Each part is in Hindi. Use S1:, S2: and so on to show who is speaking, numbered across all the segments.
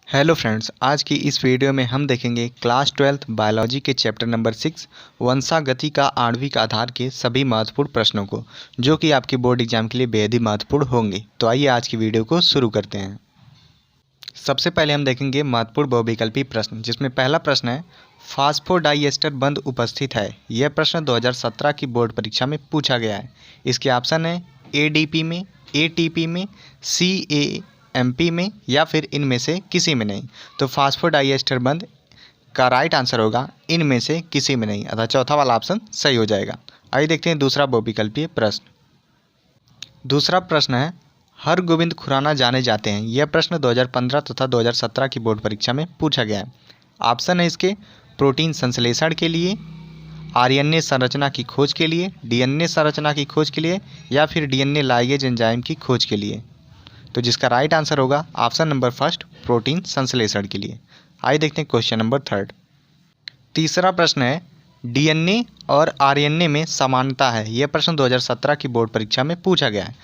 S1: हेलो फ्रेंड्स, आज की इस वीडियो में हम देखेंगे क्लास 12th बायोलॉजी के चैप्टर नंबर 6 वंशागति का आणविक आधार के सभी महत्वपूर्ण प्रश्नों को, जो कि आपके बोर्ड एग्जाम के लिए बेहद ही महत्वपूर्ण होंगे। तो आइए आज की वीडियो को शुरू करते हैं। सबसे पहले हम देखेंगे महत्वपूर्ण बहुविकल्पी प्रश्न, जिसमें पहला प्रश्न है फास्फोडाइएस्टर बंध उपस्थित है। यह प्रश्न 2017 की बोर्ड परीक्षा में पूछा गया है। इसके ऑप्शन है एडीपी में, एटीपी में, सीएएमपी में या फिर इनमें से किसी में नहीं। तो फास्फोडाइएस्टर बंध का राइट आंसर होगा इनमें से किसी में नहीं, अर्थात चौथा वाला ऑप्शन सही हो जाएगा। आइए देखते हैं दूसरा बहुविकल्पीय प्रश्न। दूसरा प्रश्न है हरगोविंद खुराना जाने जाते हैं। यह प्रश्न 2015 तथा 2017 की बोर्ड परीक्षा में पूछा गया है। ऑप्शन है इसके प्रोटीन संश्लेषण के लिए, आरएनए संरचना की खोज के लिए, डीएनए संरचना की खोज के लिए या फिर डीएनए लाइगेज एंजाइम की खोज के लिए। तो जिसका राइट आंसर होगा ऑप्शन नंबर फर्स्ट, प्रोटीन संश्लेषण के लिए। आइए देखते हैं क्वेश्चन नंबर थर्ड। तीसरा प्रश्न है डीएनए और आरएनए में समानता है। यह प्रश्न 2017 की बोर्ड परीक्षा में पूछा गया है,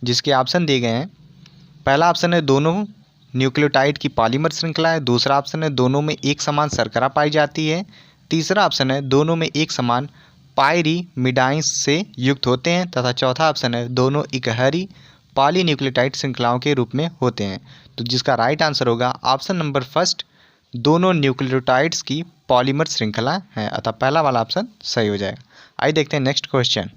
S1: जिसके ऑप्शन दिए गए हैं। पहला ऑप्शन है दोनों न्यूक्लियोटाइड की पॉलीमर श्रृंखला है। दूसरा ऑप्शन है दोनों में एक समान शर्करा पाई जाती है। तीसरा ऑप्शन है दोनों में एक समान पायरीमिडाइंस से युक्त होते हैं तथा चौथा ऑप्शन है दोनों इकहरी पॉलीन्यूक्लियोटाइड श्रृंखलाओं के रूप में होते हैं। तो जिसका राइट आंसर होगा ऑप्शन नंबर फर्स्ट, दोनों न्यूक्लियोटाइड्स की पॉलीमर श्रृंखला है, अतः पहला वाला ऑप्शन सही हो जाएगा। आइए देखते हैं नेक्स्ट क्वेश्चन।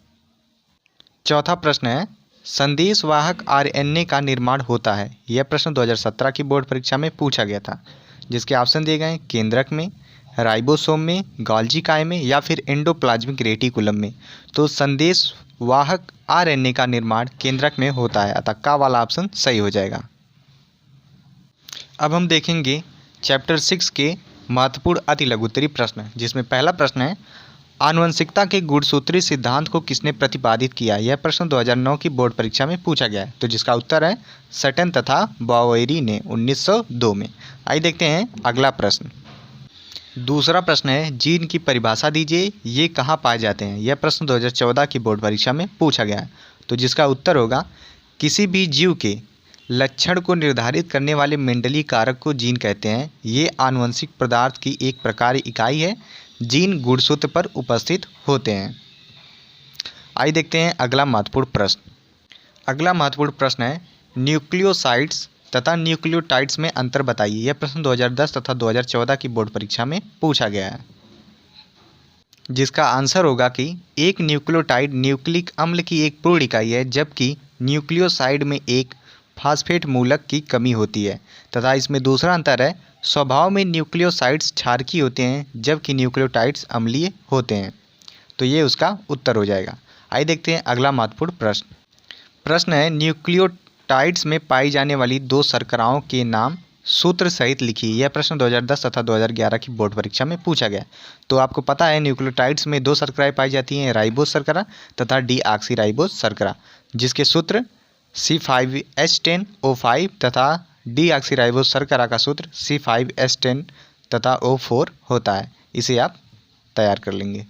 S1: चौथा प्रश्न है संदेशवाहक आरएनए का निर्माण होता है। यह प्रश्न 2017 की बोर्ड परीक्षा में पूछा गया था, जिसके ऑप्शन दिए गए केंद्रक में, राइबोसोम में, गोल्गी काय में या फिर एंडोप्लाज्मिक रेटिकुलम में। तो संदेशवाहक आरएनए का निर्माण केंद्रक में होता है, अतः का वाला ऑप्शन सही हो जाएगा। अब हम देखेंगे चैप्टर 6 के महत्वपूर्ण अति लघुत्तरीय प्रश्न, जिसमें पहला प्रश्न है आनुवंशिकता के गुणसूत्री सिद्धांत को किसने प्रतिपादित किया। यह प्रश्न 2009 की बोर्ड परीक्षा में पूछा गया है। तो जिसका उत्तर है सटन तथा बावेरी ने 1902 में। आइए देखते हैं अगला प्रश्न। दूसरा प्रश्न है जीन की परिभाषा दीजिए, ये कहाँ पाए जाते हैं। यह प्रश्न 2014 की बोर्ड परीक्षा में पूछा गया है। तो जिसका उत्तर होगा किसी भी जीव के लक्षण को निर्धारित करने वाले मेंडलीय कारक को जीन कहते हैं। ये आनुवंशिक पदार्थ की एक प्रकार इकाई है। जीन गुणसूत्र पर उपस्थित होते हैं। आइए देखते हैं अगला महत्वपूर्ण प्रश्न। अगला महत्वपूर्ण प्रश्न है न्यूक्लियोसाइड्स तथा न्यूक्लियोटाइड्स में अंतर बताइए। यह प्रश्न 2010 तथा 2014 की बोर्ड परीक्षा में पूछा गया है, जिसका आंसर होगा कि एक न्यूक्लियोटाइड न्यूक्लिक अम्ल की एक पूर्ण इकाई है, जबकि न्यूक्लियोसाइड में एक फास्फेट मूलक की कमी होती है। तथा इसमें दूसरा अंतर है स्वभाव में न्यूक्लियोसाइड्स क्षारकीय होते हैं, जबकि न्यूक्लियोटाइड्स अम्लीय होते हैं। तो ये उसका उत्तर हो जाएगा। आइए देखते हैं अगला महत्वपूर्ण प्रश्न। प्रश्न है न्यूक्लियोटाइड्स में पाई जाने वाली दो शर्कराओं के नाम सूत्र सहित लिखिए। यह प्रश्न 2010 तथा 2011 की बोर्ड परीक्षा में पूछा गया। तो आपको पता है न्यूक्लियोटाइड्स में दो शर्कराएं पाई जाती हैं, राइबोस शर्करा तथा डीऑक्सीराइबोस शर्करा, जिसके सूत्र C5H10O5 तथा डीऑक्सीराइबोस शर्करा का सूत्र C5H10 तथा O4 होता है। इसे आप तैयार कर लेंगे।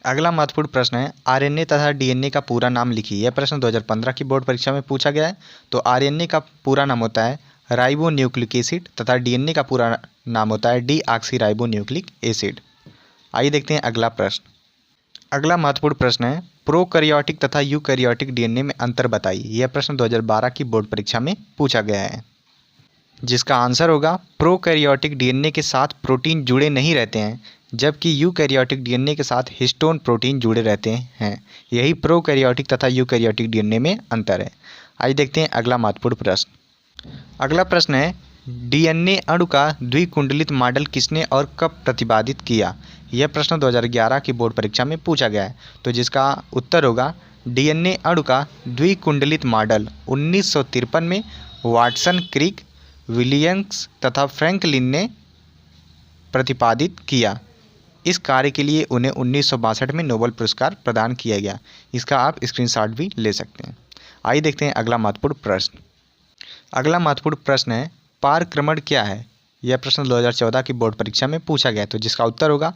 S1: अगला महत्वपूर्ण प्रश्न है आरएनए तथा डीएनए का पूरा नाम लिखिए। यह प्रश्न 2015 की बोर्ड परीक्षा में पूछा गया है। तो आरएनए का पूरा नाम होता है राइबो न्यूक्लिक एसिड तथा डीएनए का पूरा नाम होता है डीऑक्सीराइबो न्यूक्लिक एसिड। आइए देखते हैं अगला प्रश्न। अगला महत्वपूर्ण प्रश्न है प्रोकैरियोटिक तथा यूकैरियोटिक डीएनए में अंतर बताइए। यह प्रश्न 2012 की बोर्ड परीक्षा में पूछा गया है, जिसका आंसर होगा प्रोकैरियोटिक डीएनए के साथ प्रोटीन जुड़े नहीं रहते हैं, जबकि यूकैरियोटिक डीएनए के साथ हिस्टोन प्रोटीन जुड़े रहते हैं। यही प्रोकैरियोटिक तथा यूकैरियोटिक डीएनए में अंतर है। आइए देखते हैं अगला महत्वपूर्ण प्रश्न। अगला प्रश्न है डीएनए अणु का द्विकुंडलित मॉडल किसने और कब प्रतिपादित किया। यह प्रश्न 2011 की बोर्ड परीक्षा में पूछा गया है। तो जिसका उत्तर होगा डीएनए अणु का द्विकुंडलित मॉडल 1953 में वाटसन, क्रिक, विलियम्स तथा फ्रैंकलिन ने प्रतिपादित किया। इस कार्य के लिए उन्हें 1962 में नोबेल पुरस्कार प्रदान किया गया। इसका आप स्क्रीनशॉट भी ले सकते हैं। आइए देखते हैं अगला महत्वपूर्ण प्रश्न। अगला महत्वपूर्ण प्रश्न है पारक्रमण क्या है। यह प्रश्न 2014 की बोर्ड परीक्षा में पूछा गया। तो जिसका उत्तर होगा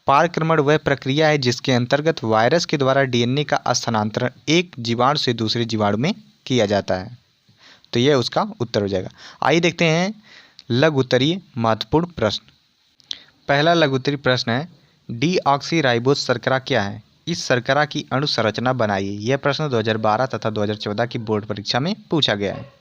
S1: पारक्रमण वह प्रक्रिया है जिसके अंतर्गत वायरस के द्वारा डीएनए का स्थानांतरण एक जीवाणु से दूसरे जीवाणु में किया जाता है। तो ये उसका उत्तर हो जाएगा। आइए देखते हैं लघु उत्तरीय महत्वपूर्ण प्रश्न। पहला लघु उत्तरीय प्रश्न है, डीऑक्सीराइबोज शर्करा क्या है? इस शर्करा की अणु संरचना बनाइए। यह प्रश्न 2012 तथा 2014 की बोर्ड परीक्षा में पूछा गया है।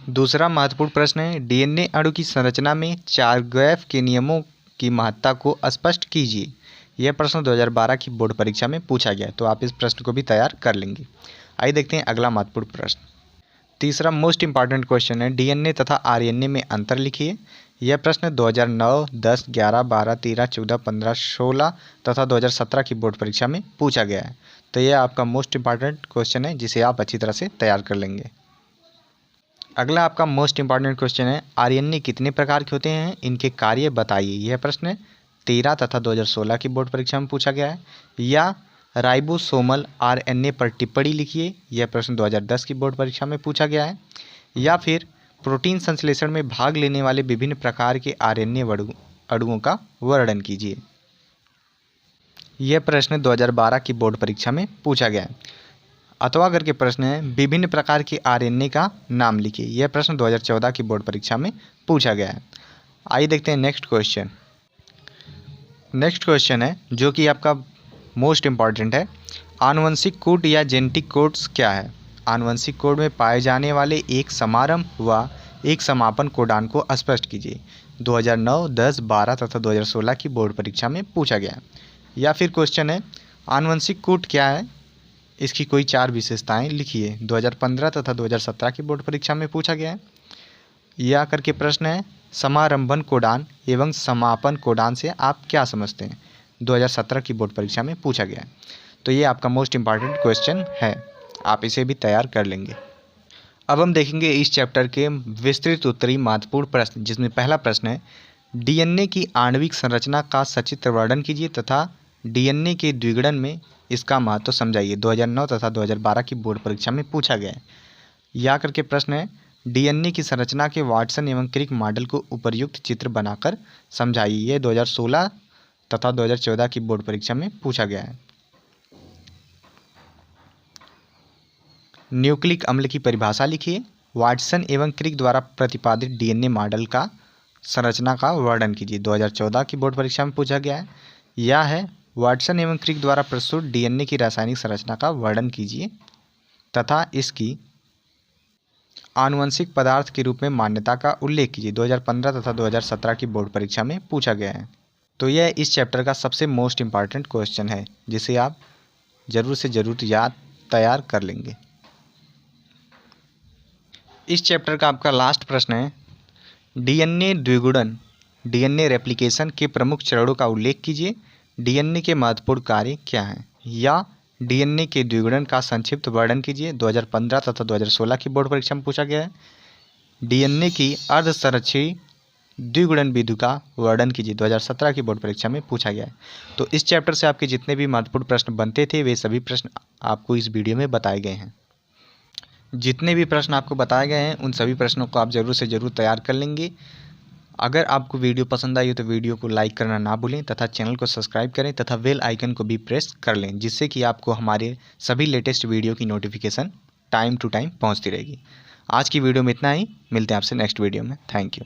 S1: दूसरा महत्वपूर्ण प्रश्न है, डीएनए अणु की संरचना में चारगैफ के नियमों की महत्ता को स्पष्ट कीजिए। यह प्रश्न 2012 की बोर्ड परीक्षा में पूछा गया है, तो आप इस प्रश्न को भी तैयार कर लेंगे। आइए देखते हैं अगला महत्वपूर्ण प्रश्न। तीसरा मोस्ट इंपॉर्टेंट क्वेश्चन है, डीएनए तथा आरएनए में अंतर लिखिए। यह प्रश्न 2009, 10, 11, 12, 13, 14, 15, 16 तथा 2017 की बोर्ड परीक्षा में पूछा गया है। तो यह आपका मोस्ट इंपॉर्टेंट क्वेश्चन है, जिसे आप अच्छी तरह से तैयार कर लेंगे। अगला आपका मोस्ट इंपॉर्टेंट क्वेश्चन है, आरएनए कितने प्रकार के होते हैं? इनके कार्य बताइए। यह प्रश्न 13 तथा 2016 की बोर्ड परीक्षा में पूछा गया है। या राइबोसोमल आरएनए पर टिप्पणी लिखिए। यह प्रश्न 2010 की बोर्ड परीक्षा में पूछा गया है। या फिर प्रोटीन संश्लेषण में भाग लेने वाले विभिन्न प्रकार के आरएनए अणुओं का वर्णन कीजिए। यह प्रश्न 2012 की बोर्ड परीक्षा में पूछा गया है। अथवा करके प्रश्न है, विभिन्न प्रकार के आरएनए का नाम लिखिए। यह प्रश्न 2014 की बोर्ड परीक्षा में पूछा गया है। आइए देखते हैं नेक्स्ट क्वेश्चन। नेक्स्ट क्वेश्चन है जो कि आपका मोस्ट इंपॉर्टेंट है, आनुवंशिक कोड या जेनेटिक कोड्स क्या है? आनुवंशिक कोड में पाए जाने वाले एक समारंभ व एक समापन कोडान को स्पष्ट कीजिए। 2009, 10, 12 तथा 2016 की बोर्ड परीक्षा में पूछा गया है। या फिर क्वेश्चन है, आनुवंशिक कोड क्या है? इसकी कोई 4 विशेषताएं लिखिए। 2015 तथा 2017 की बोर्ड परीक्षा में पूछा गया है। या करके प्रश्न है, समारंभन कोडान एवं समापन कोडान से आप क्या समझते हैं? 2017 की बोर्ड परीक्षा में पूछा गया है। तो ये आपका मोस्ट इंपॉर्टेंट क्वेश्चन है, आप इसे भी तैयार कर लेंगे। अब हम देखेंगे इस चैप्टर के विस्तृत उत्तरी महत्वपूर्ण प्रश्न, जिसमें पहला प्रश्न है, डीएनए की आणविक संरचना का सचित्र वर्णन कीजिए तथा डीएनए के द्विगुणन में इसका महत्व समझाइए। 2009 तथा 2012 की बोर्ड परीक्षा में पूछा गया है। या करके प्रश्न है, डीएनए की संरचना के वाटसन एवं क्रिक मॉडल को उपर्युक्त चित्र बनाकर समझाइए। यह 2016 तथा 2014 की बोर्ड परीक्षा में पूछा गया है। न्यूक्लिक अम्ल की परिभाषा लिखिए। वाटसन एवं क्रिक द्वारा प्रतिपादित डीएनए मॉडल का संरचना का वर्णन कीजिए। 2014 की बोर्ड परीक्षा में पूछा गया है। यह है, वाटसन एवं क्रिक द्वारा प्रस्तुत डीएनए की रासायनिक संरचना का वर्णन कीजिए तथा इसकी आनुवंशिक पदार्थ के रूप में मान्यता का उल्लेख कीजिए। 2015 तथा 2017 की बोर्ड परीक्षा में पूछा गया है। तो यह इस चैप्टर का सबसे मोस्ट इंपॉर्टेंट क्वेश्चन है, जिसे आप ज़रूर से ज़रूर याद तैयार कर लेंगे। इस चैप्टर का आपका लास्ट प्रश्न है, डीएनए द्विगुणन डीएनए रेप्लिकेशन के प्रमुख चरणों का उल्लेख कीजिए। डीएनए के महत्वपूर्ण कार्य क्या हैं? या डीएनए के द्विगुणन का संक्षिप्त वर्णन कीजिए। 2015 तथा 2016 की बोर्ड परीक्षा में पूछा गया है। डीएनए की अर्धसंरक्षी द्विगुणन विधि का वर्णन कीजिए। 2017 की बोर्ड परीक्षा में पूछा गया है। तो इस चैप्टर से आपके जितने भी महत्वपूर्ण प्रश्न बनते थे, वे सभी प्रश्न आपको इस वीडियो में बताए गए हैं। जितने भी प्रश्न आपको बताए गए हैं, उन सभी प्रश्नों को आप ज़रूर से ज़रूर तैयार कर लेंगे। अगर आपको वीडियो पसंद आई हो तो वीडियो को लाइक करना ना भूलें तथा चैनल को सब्सक्राइब करें तथा बेल आइकन को भी प्रेस कर लें, जिससे कि आपको हमारे सभी लेटेस्ट वीडियो की नोटिफिकेशन टाइम टू टाइम पहुंचती रहेगी। आज की वीडियो में इतना ही, मिलते हैं आपसे नेक्स्ट वीडियो में। Thank you.